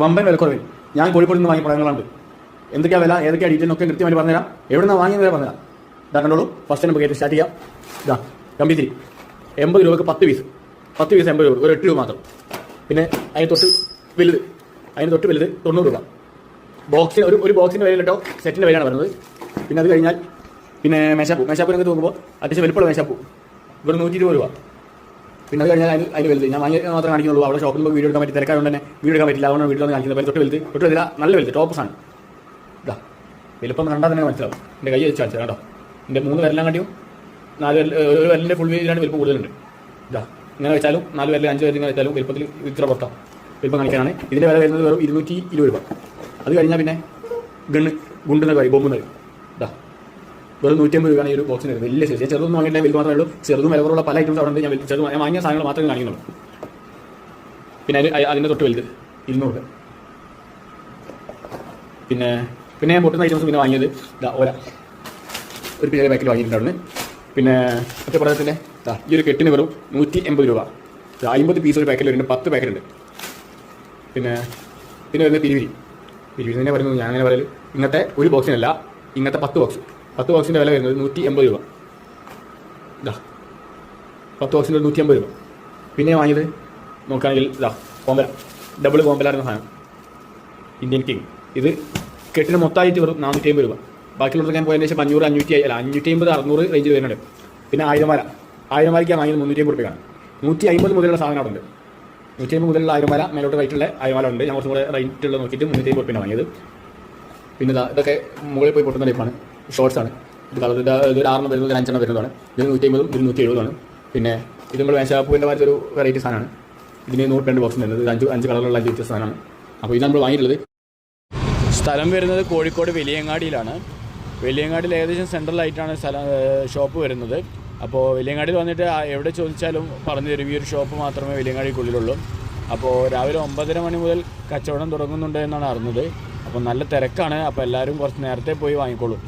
വമ്പൻ വിലക്കുറവിൽ ഞാൻ കോഴിക്കോട് നിന്ന് വാങ്ങിയ പഴങ്ങളുണ്ട്. എന്തൊക്കെയാണ് വില, ഏതൊക്കെയാണ് ഡീറ്റെയിൽ ഒക്കെ കൃത്യമായിട്ട് പറഞ്ഞുതരാം. എവിടെ നിന്നാണ് വാങ്ങിയത് പറഞ്ഞുതരാം. ഇതാ കണ്ടോളൂ. ഫസ്റ്റ് നമുക്ക് കയറ്റി സ്റ്റാർട്ട് ചെയ്യാം. ഇതാ കമ്പിത്തിരി 80 രൂപക്ക് 10 പീസ് 80 രൂപ, ഒരു 8 രൂപ മാത്രം. പിന്നെ അതിന് തൊട്ട് വലുത് 90 രൂപ. ബോക്സിന് ഒരു ബോക്സിൻ്റെ വില കേട്ടോ, സെറ്റിൻ്റെ വിലയാണ് പറയുന്നത്. പിന്നെ അത് കഴിഞ്ഞാൽ പിന്നെ മേശാപ്പൂരൊക്കെ നോക്കുമ്പോൾ അത്യാവശ്യം വലിപ്പമുള്ള മേശാപ്പൂ ഇവിടെ 120 രൂപ. പിന്നെ അത് കഴിഞ്ഞാൽ അതിന് വലുത് ഞാൻ വാങ്ങിയ മാത്രമേ കാണിക്കുന്നുള്ളൂ. അവിടെ ഷോപ്പിൽ നിന്ന് വീഡിയോ എടുക്കാൻ പറ്റി, തിരക്കായതുകൊണ്ട് തന്നെ വീഡിയോ എടുക്കാൻ പറ്റില്ല. അതുകൊണ്ട് വീട്ടിൽ നിന്ന് കാണിക്കുന്നത് തൊട്ട് വലുത് നല്ല വലുത് ടോപ്സാണ്. ഇതാ വലിപ്പം കണ്ടാൽ തന്നെ മനസ്സിലാവും. എൻ്റെ കൈ വെച്ച് കാണിച്ചാൽ കേട്ടോ. എൻ്റെ 3 വിരലാൻ കാട്ടിയും 4 ഒരു വിരലിൻ്റെ ഫുൾ വീതിയിലാണ് വലിപ്പം കൂടുതലുണ്ട്. ഇതാ ഇങ്ങനെ വെച്ചാലും 4 വിരൽ 5 വിരൽ ഇങ്ങനെ വെച്ചാലും വലിപ്പത്തിൽ ഇത്ര പുറത്താണ് വലിപ്പം കാണിക്കാനാണ്. ഇതിൻ്റെ വില വരുന്നത് വെറും 220 രൂപ. അത് കഴിഞ്ഞാൽ പിന്നെ ഗുണ്ടെന്ന് പറയും, ബൊമ്പെന്ന് പറയും. ഇതാ വെറും 150 രൂപയാണ് ഈ ഒരു ബോക്സിന് വരുന്നത്. വലിയ സൈസ്. ചെറുതൊന്നും വാങ്ങിയിട്ട് വലുത് മാത്രമേ ഉള്ളൂ. ചെറുതും വിലക്കുറവുള്ള പല ഐറ്റംസ് അവിടെ ഉണ്ട്. ഞാൻ വാങ്ങിയ സാധനങ്ങൾ മാത്രമേ കാണിക്കുന്നുള്ളൂ. പിന്നെ അതിൻ്റെ തൊട്ട് വലുത് 200 രൂപ. പിന്നെ ഞാൻ പൊട്ടുന്ന ഐറ്റംസ് പിന്നെ വാങ്ങിയത് ഇതാ ഒരു പിന്നീട് പാക്കിൽ വാങ്ങിയിട്ടുണ്ട് അവിടെ നിന്ന്. പിന്നെ മറ്റേ പ്രദേശത്തിൻ്റെ ഈ ഒരു കെട്ടിന് വെറും 180 രൂപ. 50 പീസ് ഒരു പാക്കറ്റിൽ വരുന്നുണ്ട്. 10 പാക്കറ്റ് ഉണ്ട്. പിന്നെ വരുന്നത് പിരിവിരി തന്നെ പറയുന്നത്. ഞാൻ അങ്ങനെ പറയൽ ഇങ്ങനത്തെ ഒരു ബോക്സിനല്ല, ഇങ്ങനത്തെ 10 ബോക്സിൻ്റെ വില വരുന്നത് 180 രൂപ. ഇതാ 10 ബോക്സിൻ്റെ 180 രൂപ. പിന്നെ വാങ്ങിയത് നോക്കുകയാണെങ്കിൽ ഇതാ കോമ്പല, ഡബിൾ കോമ്പലായിരുന്ന സാധനം, ഇന്ത്യൻ കിങ്. ഇത് കെട്ടിന് മൊത്തമായിട്ട് വെറും 450 രൂപ. ബാക്കിയുള്ളവർക്ക് ഞാൻ പോയതിന് ശേഷം 500, 550, 600 റേഞ്ചിൽ വരുന്നുണ്ട്. പിന്നെ 1000 മാലയ്ക്ക് വാങ്ങിയത് 350 രൂപയാണ്. 150 മുതലുള്ള സാധനം അവിടെ ഉണ്ട്. 150 മുതലുള്ള 1000 മാല, മേലോട്ട് റേറ്റുള്ള 1000 മാല ഉണ്ട്. ഞാൻ കുറച്ചും കൂടെ റേറ്റ് ഉള്ളത് നോക്കിയിട്ട് 350 രൂപയാണ് വാങ്ങിയത്. പിന്നെ ഇതൊക്കെ മുകളിൽ പോയി പൊട്ടുന്ന ടൈപ്പാണ്, ഷോർട്സാണ്. ഇത് കളർ ഒരു 6 വരുന്നത്, 5 വരുന്നതാണ്. ഇത് 150, ഇത് 170. പിന്നെ ഇത് നമ്മൾ മേശാപ്പൂവിൻ്റെ മാതിരി ഒരു വെറൈറ്റി സാധനമാണ്. ഇതിന് 102 ബോക്സ് വരുന്നത്. 5 കളറുള്ള 5 വ്യത്യസ്ത സാധനമാണ്. അപ്പോൾ ഇത് നമ്മൾ വാങ്ങിയിട്ടുള്ളത്. സ്ഥലം വരുന്നത് കോഴിക്കോട് വലിയങ്ങാടിയിലാണ്. വലിയങ്ങാടിയിൽ ഏകദേശം സെൻട്രലായിട്ടാണ് ഷോപ്പ് വരുന്നത്. അപ്പോൾ വലിയങ്ങാടിയിൽ വന്നിട്ട് എവിടെ ചോദിച്ചാലും പറഞ്ഞു തരും. ഈ ഒരു ഷോപ്പ് മാത്രമേ വലിയങ്ങാടിക്കുള്ളിലുള്ളൂ. അപ്പോൾ രാവിലെ 9:30 മണി മുതൽ കച്ചവടം തുടങ്ങുന്നുണ്ട് എന്നാണ് അറിഞ്ഞത്. അപ്പോൾ നല്ല തിരക്കാണ്. അപ്പോൾ എല്ലാവരും കുറച്ച് നേരത്തെ പോയി വാങ്ങിക്കോളൂ.